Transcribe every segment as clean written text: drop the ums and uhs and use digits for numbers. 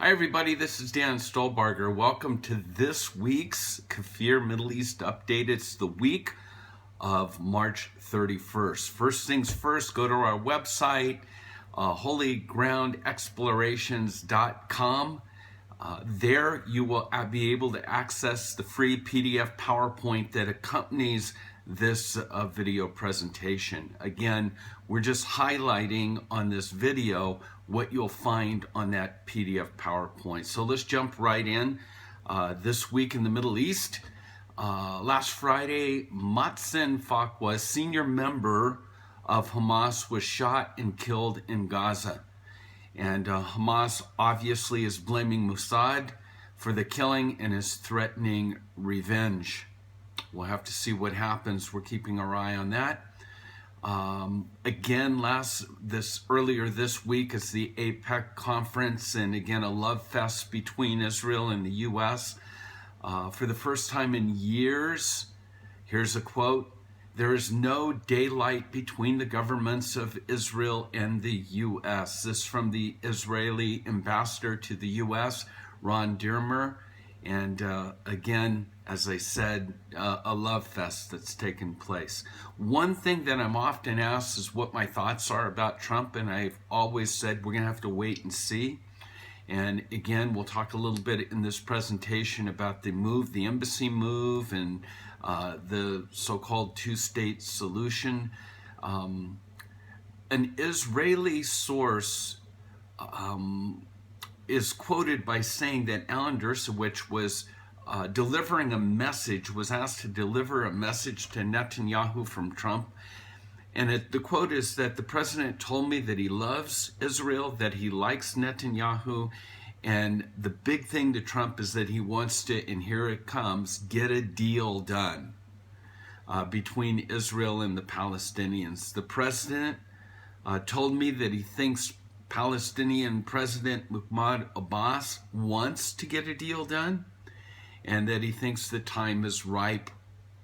Hi everybody, this is Dan Stolebarger. Welcome to this week's KFIR Middle East Update. It's the week of March 31st. First things first, go to our website, holygroundexplorations.com. There you will be able to access the free PDF PowerPoint that accompanies this video presentation. Again, we're just highlighting on this video what you'll find on that PDF PowerPoint. So let's jump right in. This week in the Middle East, last Friday, Mohsen Fakhwa, senior member of Hamas, was shot and killed in Gaza. And Hamas obviously is blaming Mossad for the killing and is threatening revenge. We'll have to see what happens. We're keeping our eye on that. Again, earlier this week is the APEC conference, and again a love fest between Israel and the U.S. For the first time in years, here's a quote: "There is no daylight between the governments of Israel and the U.S." This from the Israeli ambassador to the U.S., Ron Dermer. And again, as I said, a love fest that's taken place. One thing that I'm often asked is what my thoughts are about Trump, and I've always said we're going to have to wait and see. And again, we'll talk a little bit in this presentation about the move, the embassy move, and the so-called two-state solution. An Israeli source is quoted by saying that Alan Dershowitz was was asked to deliver a message to Netanyahu from Trump. And the quote is that the president told me that he loves Israel, that he likes Netanyahu, and the big thing to Trump is that he wants to, and here it comes, get a deal done between Israel and the Palestinians. The president told me that he thinks Palestinian President Mahmoud Abbas wants to get a deal done, and that he thinks the time is ripe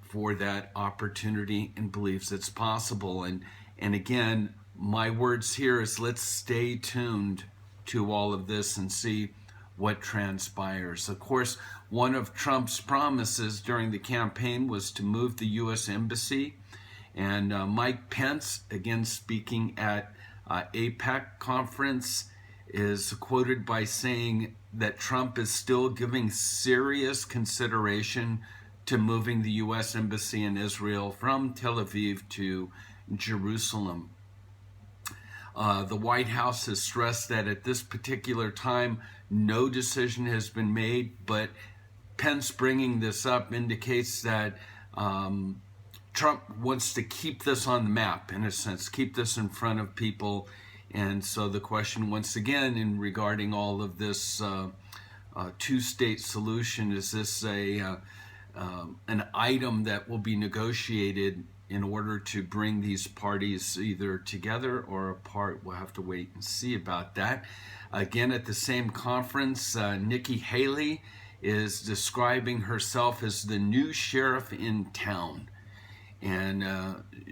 for that opportunity and believes it's possible. And again, my words here is let's stay tuned to all of this and see what transpires. Of course, one of Trump's promises during the campaign was to move the U.S. Embassy, and Mike Pence, again speaking at APEC conference, is quoted by saying that Trump is still giving serious consideration to moving the U.S. Embassy in Israel from Tel Aviv to Jerusalem. The White House has stressed that at this particular time, no decision has been made, but Pence bringing this up indicates that Trump wants to keep this on the map, in a sense, keep this in front of people. And so the question once again in regarding all of this two-state solution, is this an item that will be negotiated in order to bring these parties either together or apart? We'll have to wait and see about that. Again, at the same conference, Nikki Haley is describing herself as the new sheriff in town. And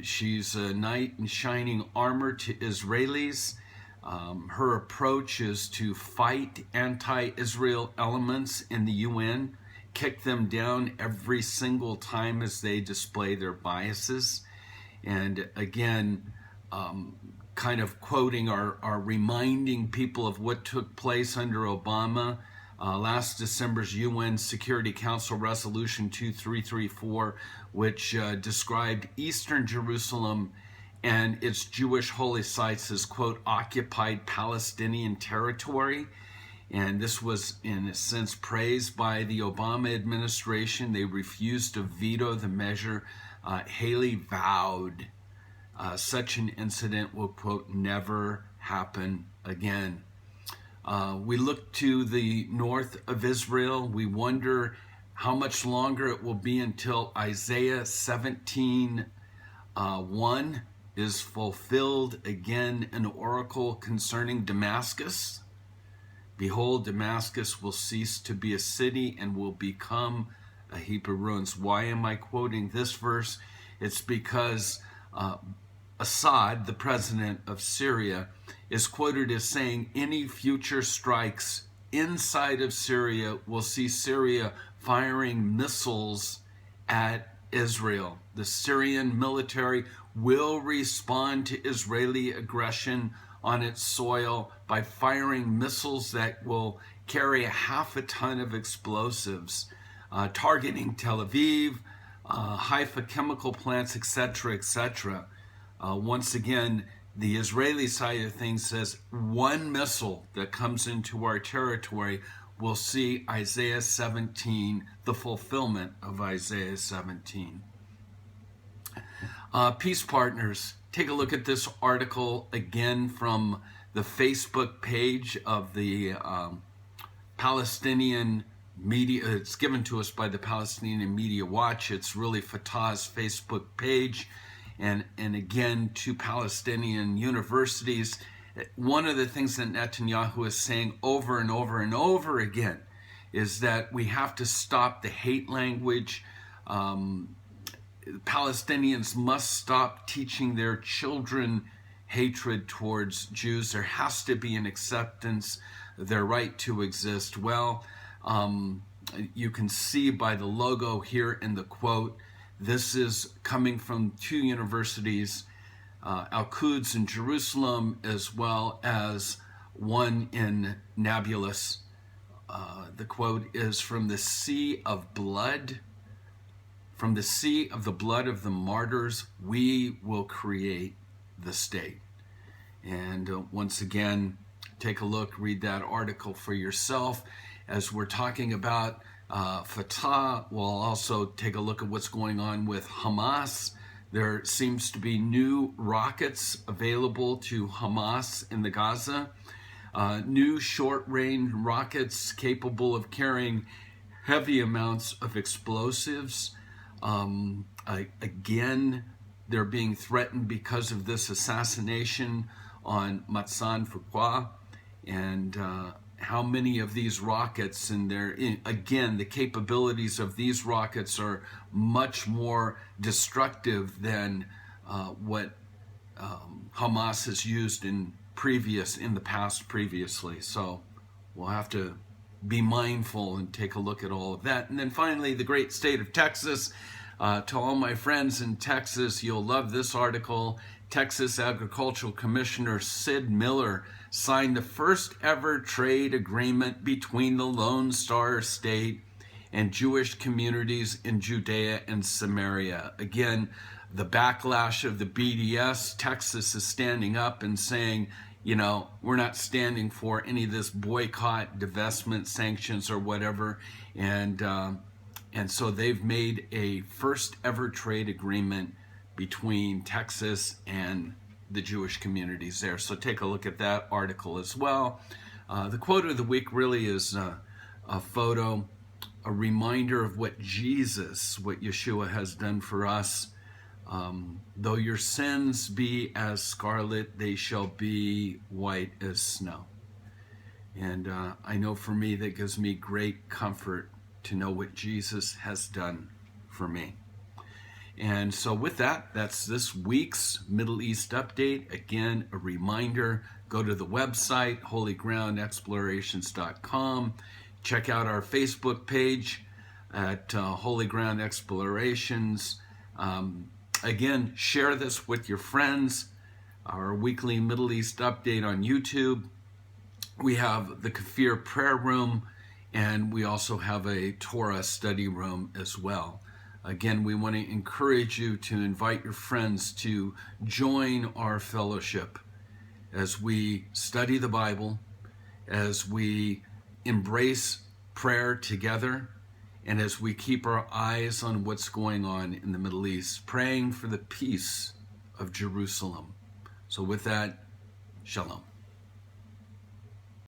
she's a knight in shining armor to Israelis. Her approach is to fight anti-Israel elements in the UN, kick them down every single time as they display their biases. And again, kind of quoting or reminding people of what took place under Obama. Last December's UN Security Council Resolution 2334, which described Eastern Jerusalem and its Jewish holy sites as, quote, occupied Palestinian territory. And this was, in a sense, praised by the Obama administration. They refused to veto the measure. Haley vowed such an incident will, quote, never happen again. We look to the north of Israel. We wonder how much longer it will be until Isaiah 17:1 is fulfilled. Again, an oracle concerning Damascus. Behold, Damascus will cease to be a city and will become a heap of ruins. Why am I quoting this verse? It's because Assad, the president of Syria, is quoted as saying any future strikes inside of Syria will see Syria firing missiles at Israel. The Syrian military will respond to Israeli aggression on its soil by firing missiles that will carry 0.5 ton of explosives, targeting Tel Aviv, Haifa chemical plants, etc., etc. Once again, the Israeli side of things says one missile that comes into our territory will see Isaiah 17, the fulfillment of Isaiah 17. Peace partners, take a look at this article again from the Facebook page of the Palestinian media. It's given to us by the Palestinian Media Watch. It's really Fatah's Facebook page. And again, to Palestinian universities, one of the things that Netanyahu is saying over and over and over again is that we have to stop the hate language. Palestinians must stop teaching their children hatred towards Jews. There has to be an acceptance of their right to exist. Well, you can see by the logo here in the quote, this is coming from two universities, Al-Quds in Jerusalem, as well as one in Nablus. The quote is, from the sea of blood, from the sea of the blood of the martyrs, we will create the state. And once again, take a look, read that article for yourself. As we're talking about Fatah, we'll also take a look at what's going on with Hamas. There seems to be new rockets available to Hamas in the Gaza. New short-range rockets capable of carrying heavy amounts of explosives. Again, they're being threatened because of this assassination on Matsan Fuqua, and how many of these rockets, and again, the capabilities of these rockets are much more destructive than what Hamas has used in the past previously. So we'll have to be mindful and take a look at all of that. And then finally, the great state of Texas. To all my friends in Texas, you'll love this article. Texas Agricultural Commissioner Sid Miller signed the first ever trade agreement between the Lone Star State and Jewish communities in Judea and Samaria. Again, the backlash of the BDS, Texas is standing up and saying, you know, we're not standing for any of this boycott, divestment, sanctions, or whatever. And so they've made a first ever trade agreement between Texas and the Jewish communities there. So take a look at that article as well. The quote of the week really is a photo, a reminder of what Yeshua has done for us. Though your sins be as scarlet, they shall be white as snow. And I know for me, that gives me great comfort to know what Jesus has done for me. And so with that, that's this week's Middle East update. Again, a reminder, go to the website, holygroundexplorations.com. Check out our Facebook page at Holy Ground Explorations. Again, share this with your friends. Our weekly Middle East update on YouTube. We have the KFIR prayer room, and we also have a Torah study room as well. Again, we want to encourage you to invite your friends to join our fellowship as we study the Bible, as we embrace prayer together, and as we keep our eyes on what's going on in the Middle East, praying for the peace of Jerusalem. So with that, shalom.